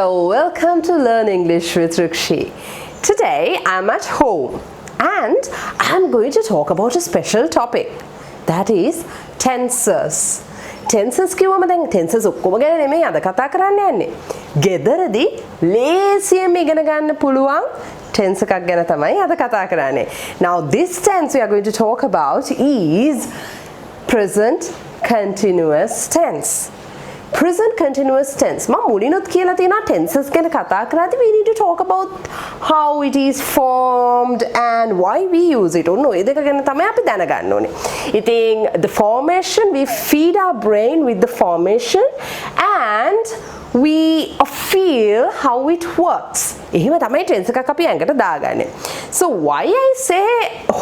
Hello, welcome to Learn English with Rikshi. Today I'm at home and I'm going to talk about a special topic, that is tenses. Tenses කිව්වම දැන් tenses ඔක්කොම ගැන නෙමෙයි අද කතා කරන්න යන්නේ. ගෙදරදී ලේසියෙන් ඉගෙන ගන්න පුළුවන් tense එකක් ගැන තමයි අද කතා කරන්නේ. Now this tense we are going to talk about is present continuous tense. Present continuous tense. මම මුලිනුත් කියලා තියෙනවා tenses ගැන කතා කරද්දී we need to talk about how it is formed and why we use it. ඔන්න ඔය දෙක ගැන තමයි අපි දැනගන්න ඕනේ. ඉතින් the formation, we feed our brain with the formation and we feel how it works. එහෙම තමයි tense එකක් අපි ඇඟට දාගන්නේ. So why I say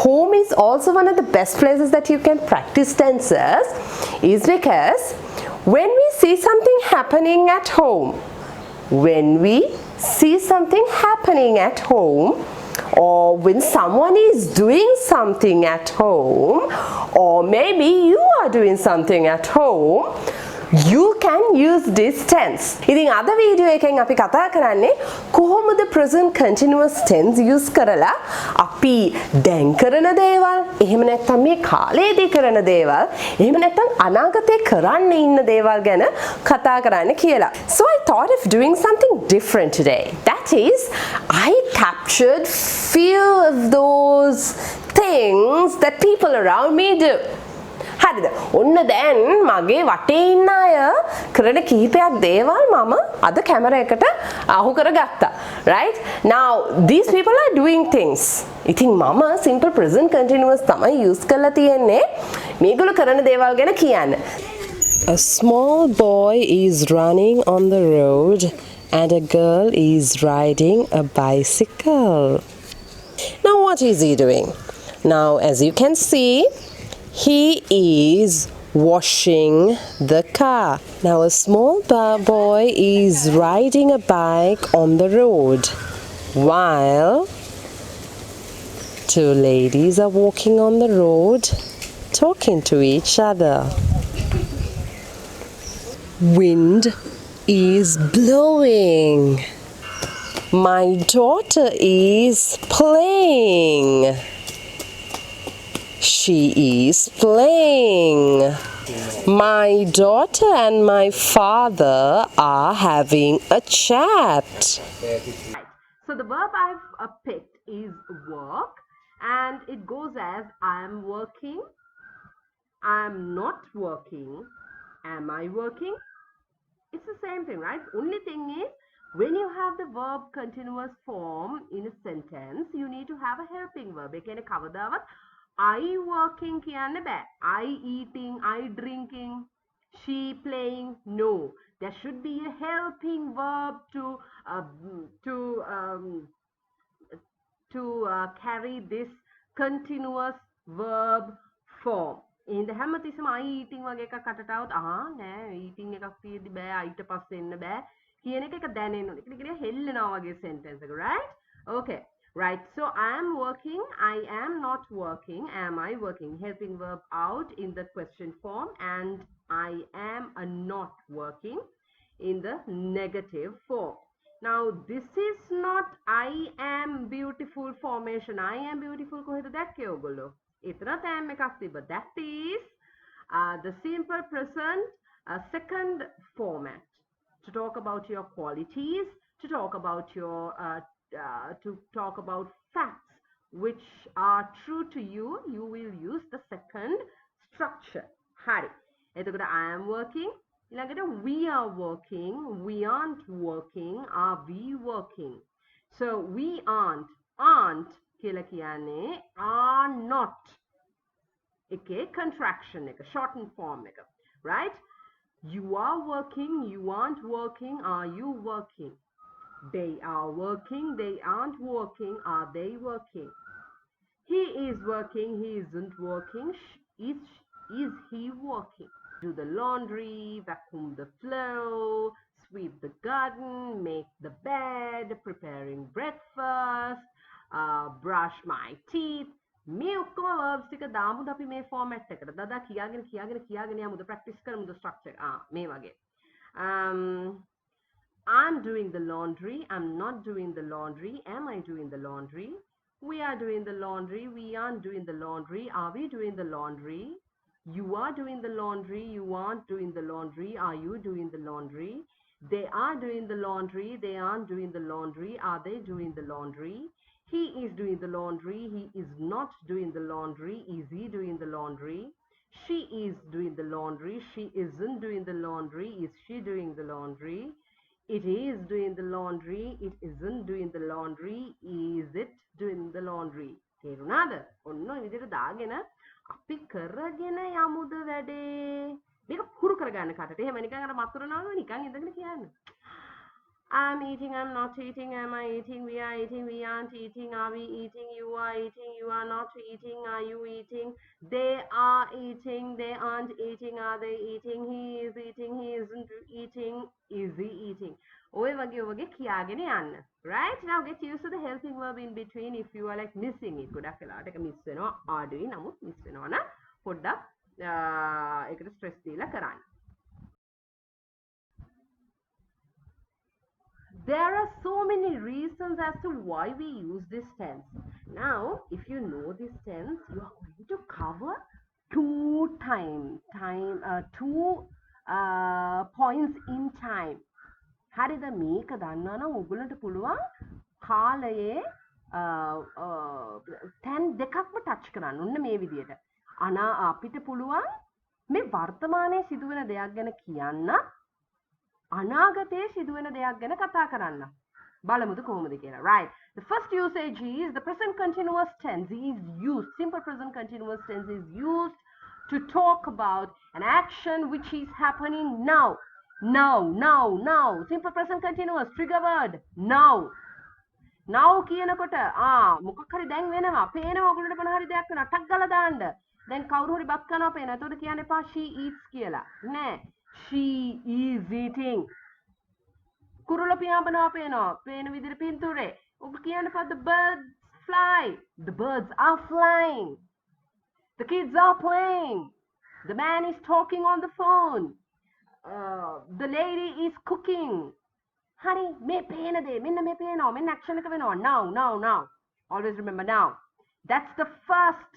home is also one of the best places that you can practice tenses is because when we see something happening at home, or when someone is doing something at home, or maybe you are doing something at home, you can use this tense. ඉතින් අද video එකෙන් අපි කතා කරන්නේ කොහොමද present continuous tense use කරලා අපි දැන් කරන දේවල්, එහෙම නැත්නම් මේ කාලේදී කරන දේවල්, එහෙම නැත්නම් අනාගතේ කරන්න ඉන්න දේවල් ගැන කතා කරන්න කියලා. So I thought of doing something different today. That is, I captured few of those things that people around me do. හරිද? ඔන්න දැන් මගේ වටේ ඉන්න අය කරන කිහිපයක් දේවල් මම අද කැමරා එකට අහු කරගත්තා. Right? Now these people are doing things. ඉතින් මම simple present continuous තමයි use කරලා තියෙන්නේ. මේගොල්ලෝ කරන දේවල් ගැන කියන්න. A small boy is running on the road and a girl is riding a bicycle. Now what is he doing? Now as you can see, he is washing the car. Now a small boy is riding a bike on the road while two ladies are walking on the road talking to each other. Wind is blowing. My daughter is playing. She is playing. My daughter and my father are having a chat. So the verb I've picked is work, and it goes as I am working, I am not working, am I working? It's the same thing, right? Only thing is, when you have the verb continuous form in a sentence, you need to have a helping verb. ඒ කියන්නේ කවදාවත් I working කියන්න බෑ. I eating, I drinking, she playing. No, there should be a helping verb to carry this continuous verb form. In the හැමතිස්සම I eating වගේ එකක් අටට આવුත් නෑ eating එකක් තියෙද්දි බෑ ඊට පස්සේ එන්න බෑ කියන එක දැනෙන්න ඕනේ. ඒක හෙල්ලෙනවා වගේ sentence එක, right? Okay. Right, so I am working, I am not working, am I working? Helping verb out in the question form, and I am not working in the negative form. Now, this is not I am beautiful formation. I am beautiful කොහෙද දැක්කේ ඔයගොල්ලෝ? එතන තෑම් එකක් තිබ්බ. That is the simple present second format. To talk about your qualities, to talk about your to talk about facts which are true to you, you will use the second structure. Hari. එතකොට I am working. ඊළඟට we are working. We aren't working. Are we working? So we aren't කියලා කියන්නේ are not. එකේ contraction එක shortened form එක. Right? You are working. You aren't working. Are you working? They are working, they aren't working, are they working? He is working, he isn't working, is he working? Do the laundry, vacuum the floor, sweep the garden, make the bed, preparing breakfast, brush my teeth. මේ ඔක්කොම verbs ටික දාමුද අපි මේ format එකට. දදා කියාගෙන යමුද practice කරමුද structure. මේ වගේ. I'm doing the laundry. I'm not doing the laundry. Am I doing the laundry? We are doing the laundry. We aren't doing the laundry. Are we doing the laundry? You are doing the laundry. You aren't doing the laundry. Are you doing the laundry? They are doing the laundry. They aren't doing the laundry. Are they doing the laundry? He is doing the laundry. He is not doing the laundry. Is he doing the laundry? She is doing the laundry. She isn't doing the laundry. Is she doing the laundry? It is doing the laundry. It isn't doing the laundry. Is it doing the laundry? තේරුණාද? ඔන්න ඔය විදිහට දාගෙන අපි කරගෙන යමුද වැඩේ. මේක පුරු කරගන්න කටට. එහෙම නිකන් අර මතුරනවා නිකන් ඉඳගෙන කියන්න. I'm eating, I'm not eating, am I eating, we are eating, we aren't eating, are we eating, you are eating, you are not eating, are you eating, they are eating, they aren't eating, are they eating, he is eating, he isn't eating, is he eating. ඔය වගේ කියාගෙන යන්න. Right? Now get used to the helping verb in between if you are like missing it. ගොඩක් වෙලාවට ඒක miss වෙනවා. ආඩුයි නමුත් miss වෙනවා නම් පොඩ්ඩක් ඒකට stress දීලා කරන්න. There are so many reasons as to why we use this tense. Now, if you know this tense, you are going to cover two points in time. හරිද මේක දන්නවා නම් ඔයගොල්ලන්ට පුළුවන් කාලයේ තැන් දෙකක්ම ටච් කරන්න. ඔන්න මේ විදියට. අපිට පුළුවන් මේ වර්තමානයේ සිදුවෙන දෙයක් ගැන කියන්න අනාගතයේ සිදුවෙන දෙයක් ගැන කතා කරන්න. බලමුද කොහොමද කියලා. Right. The first usage is the present continuous tense is used. Simple present continuous tense is used to talk about an action which is happening now. Now. Simple present continuous trigger word now. Now කියනකොට මොකක් හරි දැන් වෙනවා. පේනවා ඔයගොල්ලන්ට මොන හරි දෙයක් වෙනවා. ටක් ගාලා දාන්න. දැන් කවුරු හරි බත් කනවා පේනවා. එතකොට කියන්න එපා she eats කියලා. නෑ. She is eating. කුරුල්ල පියාඹනවා පේනවා. පේන විදිහට පින්තූරේ. ඔබ කියන්න එපා the birds fly. The birds are flying. The kids are playing. The man is talking on the phone. The lady is cooking. Honey, me pena de, minna me pena, minna action එක වෙනවා. Now. Always remember now. That's the first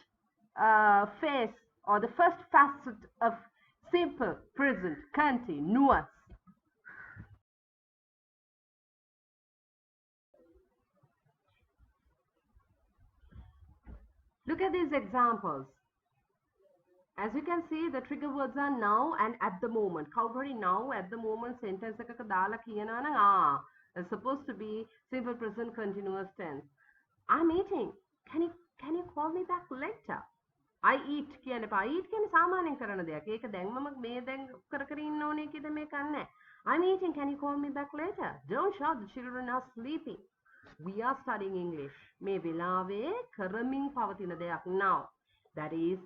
phase or the first facet of simple present continuous. Look at these examples. As you can see, the trigger words are now and at the moment. Kawari now, at the moment sentence එකක දාලා කියනවා නම් it's supposed to be simple present continuous tense. I'm eating. Can you call me back later? I eat කියන්නේ පා eat කියන්නේ සාමාන්‍යයෙන් කරන දෙයක්. ඒක දැන් මම මේ දැන් කර ඉන්න ඕනේ කියද මේ කන්නේ. I'm eating. Can you call me back later? Don't shout. The children are sleeping. We are studying English. මේ වෙලාවේ කරමින් පවතින දෙයක් now. That is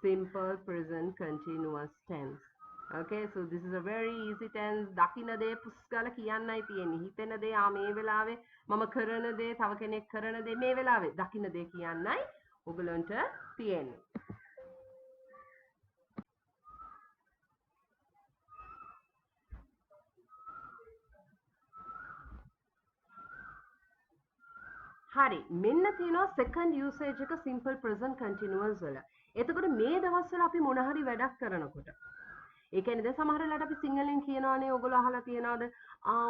simple present continuous tense. Okay, so this is a very easy tense. දකින්න දේ පුස්කල කියන්නයි තියෙන්නේ. හිතෙන දේ මේ වෙලාවේ මම කරන දේ තව කෙනෙක් කරන දේ මේ වෙලාවේ දකින්න දේ කියන්නයි ඔයගලන්ට තියෙන්නේ. හරි මෙන්න තියෙනවා second usage එක simple present continuous වල. එතකොට මේ දවස්වල අපි මොන හරි වැඩක් කරනකොට ඒ කියන්නේ දැන් සමහර වෙලාවට අපි සිංහලෙන් කියනවානේ ඔයගොල්ලෝ අහලා තියෙනවද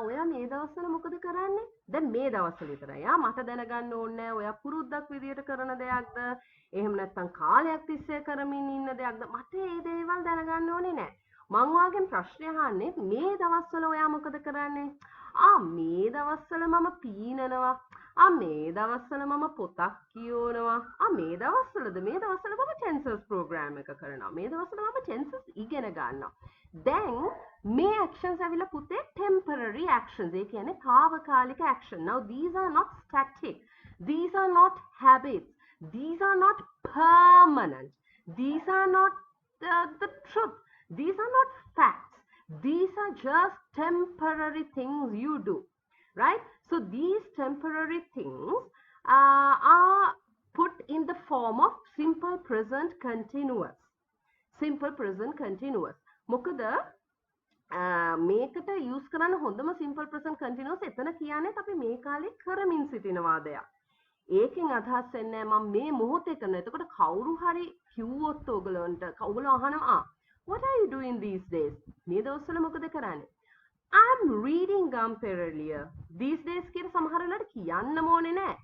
ඔයා මේ දවස්වල මොකද කරන්නේ දැන් මේ දවස්වල විතරයි මට දැනගන්න ඕනේ ඔයා පුරුද්දක් විදියට කරන දෙයක්ද එහෙම නැත්නම් කාලයක් තිස්සේ කරමින් ඉන්න දෙයක්ද මට මේ දේවල් දැනගන්න ඕනේ නෑ මං ඔයාගෙන් ප්‍රශ්නය අහන්නේ මේ දවස්වල ඔයා මොකද කරන්නේ මේ දවස්වල මම පීනනවා මේ දවස්වල මම පොතක් කියවනවා මේ දවස්වලද මේ දවස්වල මම ටෙන්සර්ස් ප්‍රෝග්‍රෑම් එක කරනවා මේ දවස්වල මම ටෙන්සර්ස් ඉගෙන ගන්නවා දැන් මේ actions ඇවිල්ලා පුතේ temporary actions ඒ කියන්නේ తాවකාලික action now these are not static these are not habits these are not permanent these are not the truth these are not facts these are just temporary things you do right so these temporary things are put in the form of simple present continuous. Simple present continuous. මොකද මේකට use කරන්න හොඳම simple present continuous එතන කියන්නේ අපි මේ කාලේ කරමින් සිටිනවා දෙයක්. ඒකෙන් අදහස් වෙන්නේ මම මේ මොහොතේ කරන. එතකොට කවුරු හරි කිව්වොත් ඔයගලන්ට ඔයගලෝ අහනවා what are you doing these days? මේ දවස්වල මොකද කරන්නේ? I'm reading Gamperlia. These days කියලා සමහර වෙලාවට කියන්න ඕනේ නැහැ.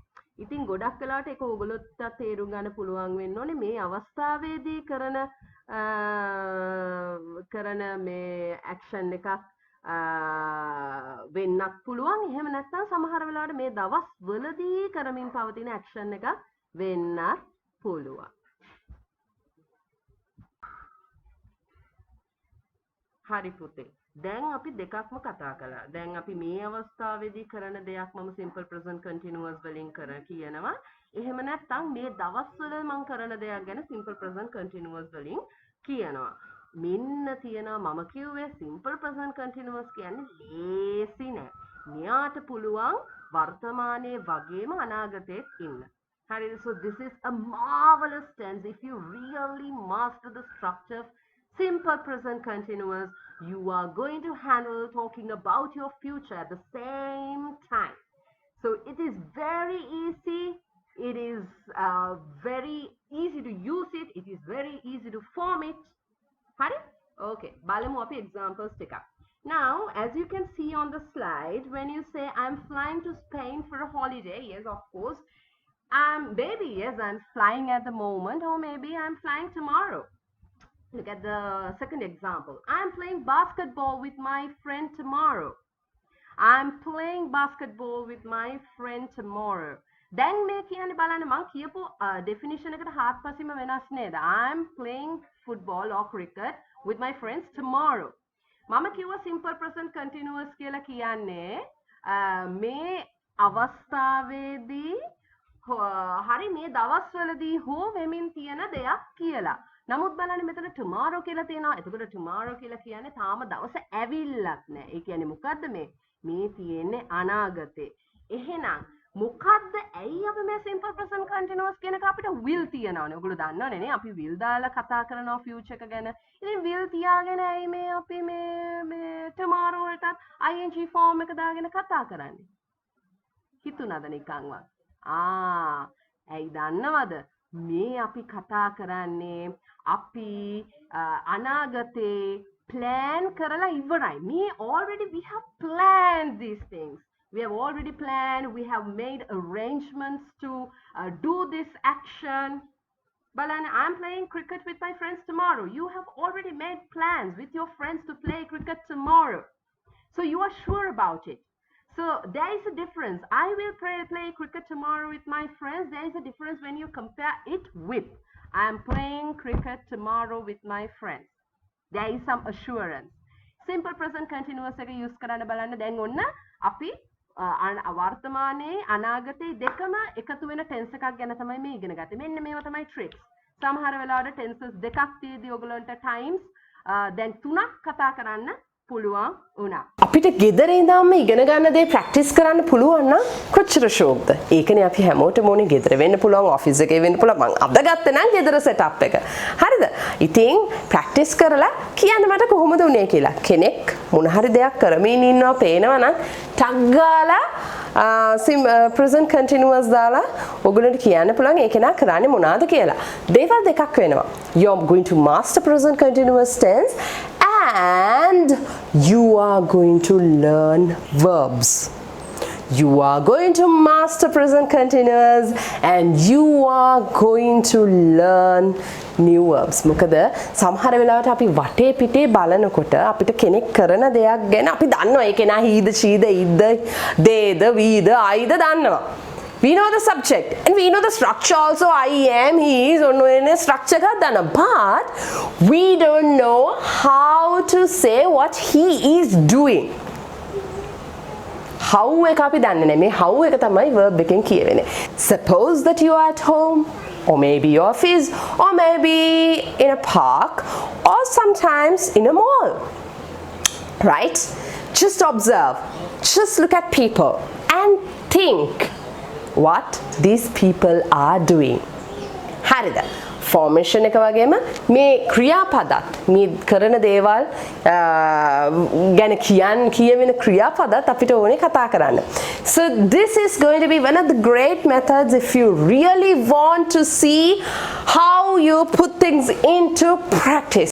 ඉතින් ගොඩක් වෙලාවට ඒක ඔයගොල්ලොත් තේරුම් ගන්න පුළුවන් වෙන්න ඕනේ මේ අවස්ථාවේදී කරන මේ ඇක්ෂන් එකක් වෙන්නත් පුළුවන්. එහෙම නැත්නම් සමහර වෙලාවට මේ දවස් වලදී කරමින් පවතින ඇක්ෂන් එකක් වෙන්නත් පුළුවන්. හරි පුතේ. දැන් අපි දෙකක්ම කතා කළා. දැන් අපි මේ අවස්ථාවේදී කරන දෙයක් මම සිම්පල් ප්‍රසන්ට් කන්ටිනියස් වලින් කියනවා. එහෙම නැත්නම් මේ දවස්වල මම කරන දෙයක් ගැන සිම්පල් ප්‍රසන්ට් කන්ටිනියස් වලින් කියනවා. මෙන්න තියෙනවා මම කිව්වේ සිම්පල් ප්‍රසන්ට් කන්ටිනියස් කියන්නේ ලේසි නෑ. මෙයාට පුළුවන් වර්තමානයේ වගේම අනාගතයේත් ඉන්න. හරිද? So this is a marvelous tense if you really master the structure of simple present continuous. You are going to handle talking about your future at the same time. So it is very easy. It is very easy to use it. It is very easy to form it. Hari? Okay. Balamu api examples tika. Now, as you can see on the slide, when you say I'm flying to Spain for a holiday, yes, of course. Maybe yes, I'm flying at the moment, or maybe I'm flying tomorrow. Look at the second example. I'm playing basketball with my friend tomorrow. I'm playing basketball with my friend tomorrow. දැන් මේ කියන්නේ බලන්න මම කියපු definition එකට හාත්පසින්ම වෙනස් නේද? I'm playing football or cricket with my friends tomorrow. මම කිව්වා simple present continuous කියලා කියන්නේ මේ අවස්ථාවේදී හරි මේ දවස්වලදී හෝ වෙමින් තියෙන දෙයක් කියලා. නමුත් බලන්න මෙතන tomorrow කියලා තියෙනවා. එතකොට tomorrow කියලා කියන්නේ තාම දවස ඇවිල්ලත් නැහැ. ඒ කියන්නේ මොකද්ද මේ තියෙන්නේ අනාගතේ. එහෙනම් මොකද්ද ඇයි අපි මේ simple present continuous කියන එක අපිට will තියනවනේ. ඔයගොල්ලෝ දන්නවනේ නේ අපි will දාලා කතා කරනවා future එක ගැන. ඉතින් will තියාගෙන ඇයි මේ අපි මේ tomorrow වලටත් ing form එක දාගෙන කතා කරන්නේ? හිතුණාද නිකන්වත්? ඇයි දන්නවද? මේ අපි කතා කරන්නේ අපි අනාගතේ plan කරලා ඉවරයි. මේ already we have planned these things. We have already planned, we have made arrangements to do this action. Balana, I'm playing cricket with my friends tomorrow. You have already made plans with your friends to play cricket tomorrow. So you are sure about it. So there is a difference. I will play cricket tomorrow with my friends. There is a difference when you compare it with I am playing cricket tomorrow with my friends. There is some assurance. Simple present continuous එක use කරන්න බලන්න. දැන් ඔන්න අපි වර්තමානයේ අනාගතයේ දෙකම එකතු වෙන tense එකක් ගැන තමයි මේ ඉගෙන ගත්තේ. මෙන්න මේවා තමයි tricks. සමහර වෙලාවට tenses දෙකක් තියෙදි ඔයගලන්ට times දැන් තුනක් කතා කරන්න පුළුවන් වුණා. අපිට ගෙදර ඉඳන්ම ඉගෙන ගන්න දේ ප්‍රැක්ටිස් කරන්න පුළුවන් නම් කොච්චර ෂෝක්ද? ඒකනේ අපි හැමෝටම ඕනේ ගෙදර වෙන්න පුළුවන්, ඔෆිස් එකේ වෙන්න පුළුවන්. මං අද ගත්තේ නම් ගෙදර සෙටප් එක. හරිද? ඉතින් ප්‍රැක්ටිස් කරලා කියන්න මට කොහොමද උනේ කියලා. කෙනෙක් මොන හරි දෙයක් කරමින් ඉන්නවා පේනවා නම් ටග් ගාලා present continuous දාලා ඔයගොල්ලන්ට කියන්න පුළුවන් ඒක නා කරන්නේ මොනවාද කියලා. දේවල් දෙකක් වෙනවා. You are going to master present continuous tense and you are going to learn verbs. You are going to master present continuous and you are going to learn new verbs. මොකද සමහර වෙලාවට අපි වටේ පිටේ බලනකොට අපිට කෙනෙක් කරන දෙයක් ගැන අපි දන්නවා ඒක නා හීද ශීද ඉද්ද දේද වීද ආයිද දන්නවා. We know the subject and we know the structure also. I am, he is, or no structure ka dana. But we don't know how to say what he is doing. How එක අපි දන්නේ නැහැ. මේ how එක තමයි verb එකෙන් කියවෙන්නේ. Suppose that you are at home, or maybe your office, or maybe in a park, or sometimes in a mall. Right? Just observe. Just look at people and think what these people are doing. හරිද? formation එක වගේම මේ ක්‍රියාපදත් මේ කරන දේවල් ගැන කියවෙන ක්‍රියාපදත් අපිට ඕනේ කතා කරන්න. So this is going to be one of the great methods if you really want to see how you put things into practice.